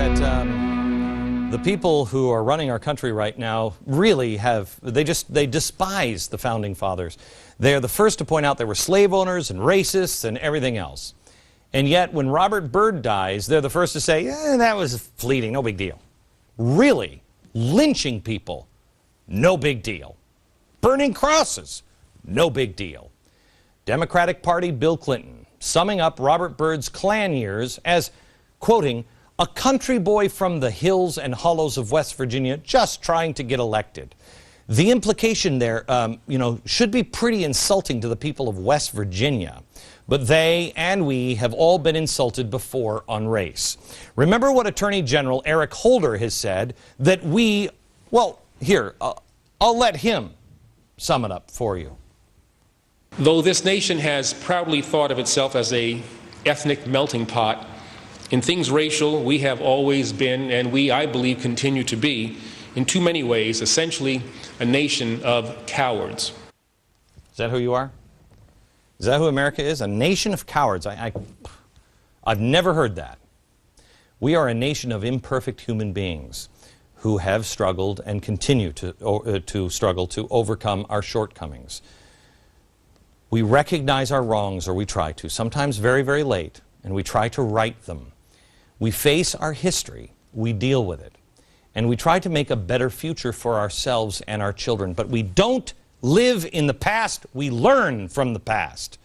that the people who are running our country right now really they despise the Founding Fathers. They're the first to point out they were slave owners and racists and everything else. And yet, when Robert Byrd dies, they're the first to say, that was fleeting, no big deal. Really? Lynching people? No big deal. Burning crosses? No big deal. Democratic Party Bill Clinton, summing up Robert Byrd's Klan years as, quoting, a country boy from the hills and hollows of West Virginia just trying to get elected. The implication there, should be pretty insulting to the people of West Virginia. But they and we have all been insulted before on race. Remember what Attorney General Eric Holder has said, that I'll let him sum it up for you. Though this nation has proudly thought of itself as a ethnic melting pot, in things racial, we have always been, and we, I believe, continue to be, in too many ways, essentially a nation of cowards. Is that who you are? Is that who America is? A nation of cowards. I've never heard that. We are a nation of imperfect human beings who have struggled and continue to struggle to overcome our shortcomings. We recognize our wrongs, or we try to, sometimes very, very late, and we try to right them. We face our history, we deal with it, and we try to make a better future for ourselves and our children. But we don't live in the past, we learn from the past.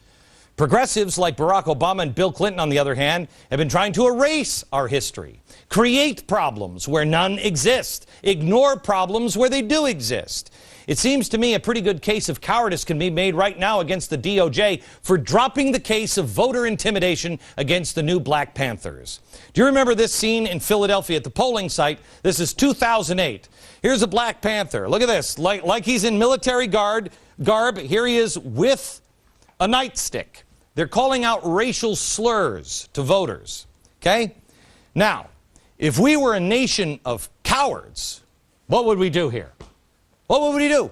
Progressives like Barack Obama and Bill Clinton, on the other hand, have been trying to erase our history, create problems where none exist, ignore problems where they do exist. It seems to me a pretty good case of cowardice can be made right now against the DOJ for dropping the case of voter intimidation against the new Black Panthers. Do you remember this scene in Philadelphia at the polling site? This is 2008. Here's a Black Panther. Look at this. Like he's in military garb. Here he is with a nightstick. They're calling out racial slurs to voters. Okay? Now, if we were a nation of cowards, what would we do here? What would we do?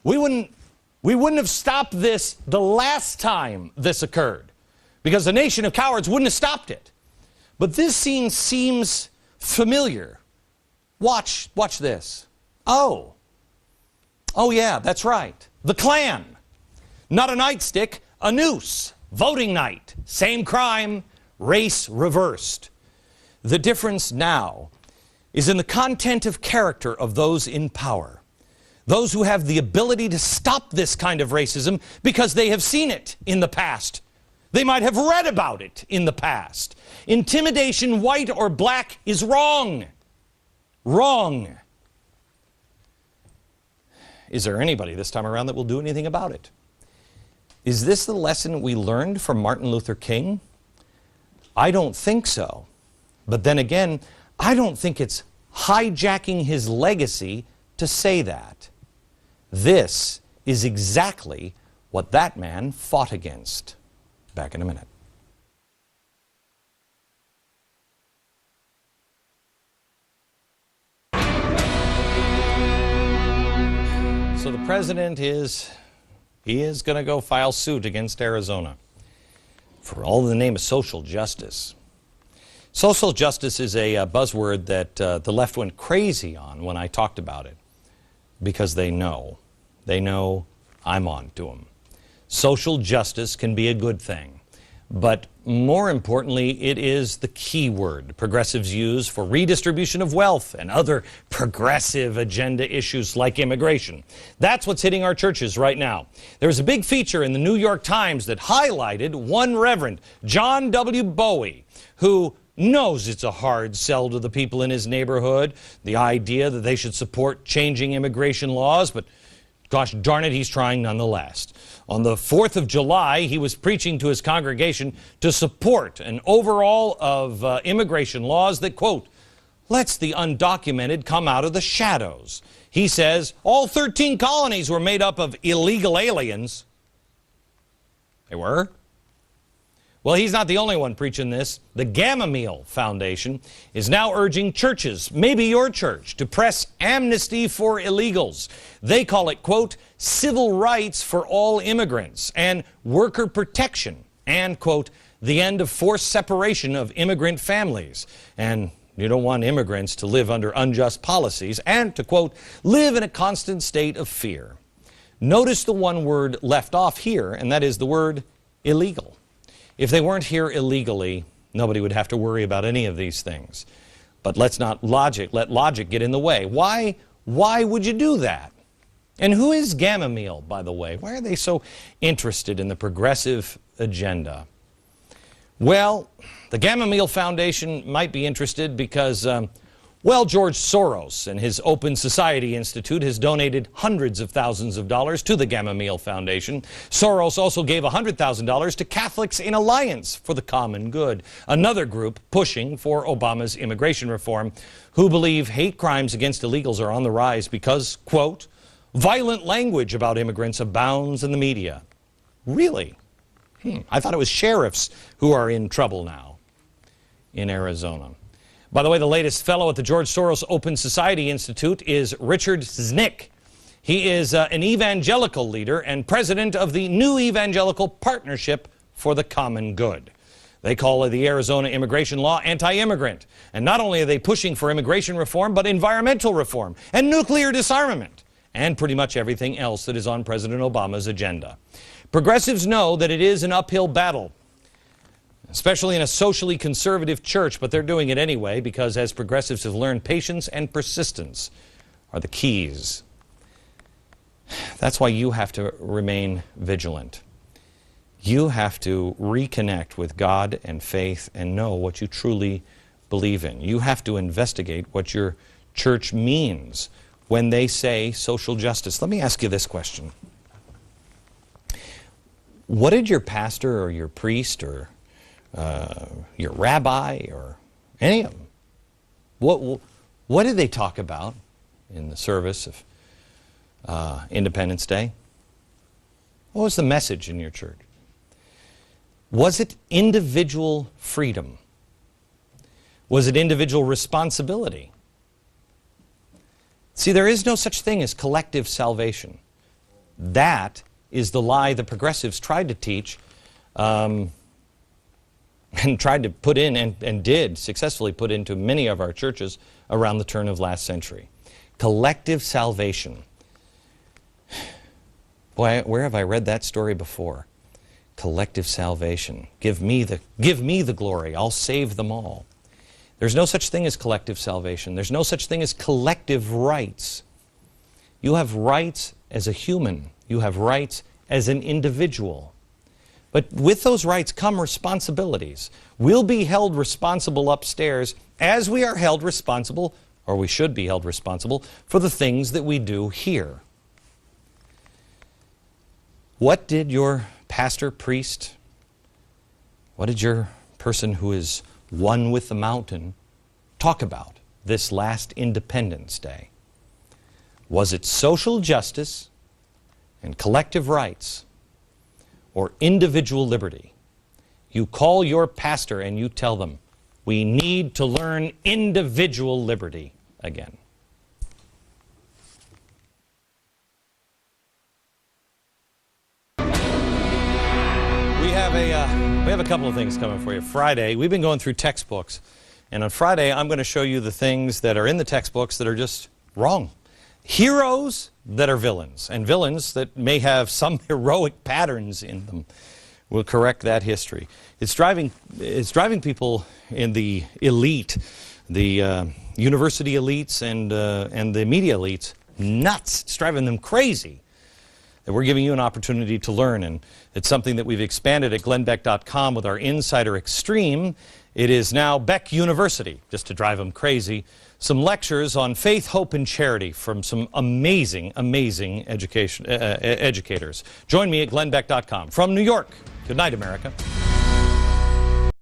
We wouldn't have stopped this the last time this occurred, because the nation of cowards wouldn't have stopped it. But this scene seems familiar. Watch this. Oh yeah, that's right. The Klan. Not a nightstick, a noose. Voting night. Same crime, race reversed. The difference now is in the content of character of those in power. Those who have the ability to stop this kind of racism because they have seen it in the past. They might have read about it in the past. Intimidation, white or black, is wrong. Wrong. Is there anybody this time around that will do anything about it? Is this the lesson we learned from Martin Luther King? I don't think so. But then again, I don't think it's hijacking his legacy to say that. This is exactly what that man fought against. Back in a minute. So the president is going to go file suit against Arizona for all in the name of social justice. Social justice is a buzzword that the left went crazy on when I talked about it, because they know I'm on to them. Social justice can be a good thing, but more importantly, it is the key word progressives use for redistribution of wealth and other progressive agenda issues like immigration. That's what's hitting our churches right now. There was a big feature in the New York Times that highlighted one Reverend, John W. Bowie, who knows it's a hard sell to the people in his neighborhood, the idea that they should support changing immigration laws, but gosh darn it, he's trying nonetheless. On the 4th of July, he was preaching to his congregation to support an overhaul of immigration laws that, quote, lets the undocumented come out of the shadows. He says all 13 colonies were made up of illegal aliens. They were? Well, he's not the only one preaching this. The Gamaliel Foundation is now urging churches, maybe your church, to press amnesty for illegals. They call it, quote, civil rights for all immigrants and worker protection and, quote, the end of forced separation of immigrant families. And You don't want immigrants to live under unjust policies and to, quote, live in a constant state of fear. Notice the one word left off here, and that is the word illegal. If they weren't here illegally, nobody would have to worry about any of these things. But let's not let logic get in the way. Why would you do that? And who is Gamaliel, by the way? Why are they so interested in the progressive agenda? Well, the Gamaliel Foundation might be interested because, well, George Soros and his Open Society Institute has donated hundreds of thousands of dollars to the Gamaliel Foundation. Soros also gave $100,000 to Catholics in Alliance for the Common Good, another group pushing for Obama's immigration reform, who believe hate crimes against illegals are on the rise because, quote, violent language about immigrants abounds in the media. Really? I thought it was sheriffs who are in trouble now in Arizona. By the way, the latest fellow at the George Soros Open Society Institute is Richard Znick. He is an evangelical leader and president of the New Evangelical Partnership for the Common Good. They call the Arizona immigration law anti-immigrant. And not only are they pushing for immigration reform, but environmental reform and nuclear disarmament and pretty much everything else that is on President Obama's agenda. Progressives know that it is an uphill battle, especially in a socially conservative church, but they're doing it anyway because, as progressives have learned, patience and persistence are the keys. That's why you have to remain vigilant. You have to reconnect with God and faith and know what you truly believe in. You have to investigate what your church means when they say social justice. Let me ask you this question. What did your pastor or your priest or your rabbi or any of them, what did they talk about in the service of Independence Day? What was the message in your church? Was it individual freedom? Was it individual responsibility? See, there is no such thing as collective salvation. That is the lie the progressives tried to teach and tried to put in and did successfully put into many of our churches around the turn of last century. Collective salvation. Boy, where have I read that story before? Collective salvation. Give me the glory. I'll save them all. There's no such thing as collective salvation. There's no such thing as collective rights. You have rights as a human. You have rights as an individual. But with those rights come responsibilities. We'll be held responsible upstairs as we are held responsible, or we should be held responsible, for the things that we do here. What did your pastor, priest, what did your person who is one with the mountain talk about this last Independence Day? Was it social justice and collective rights, or individual liberty? You call your pastor and you tell them, we need to learn individual liberty again. We have a couple of things coming for you. Friday, we've been going through textbooks, and on Friday I'm going to show you the things that are in the textbooks that are just wrong. Heroes that are villains, and villains that may have some heroic patterns in them. We'll correct that history. It's driving people in the elite, the university elites and the media elites nuts. It's driving them crazy. And we're giving you an opportunity to learn, and it's something that we've expanded at glennbeck.com with our Insider Extreme. It is now Beck University, just to drive them crazy. Some lectures on faith, hope, and charity from some amazing, amazing educators. Join me at glennbeck.com. From New York, good night, America.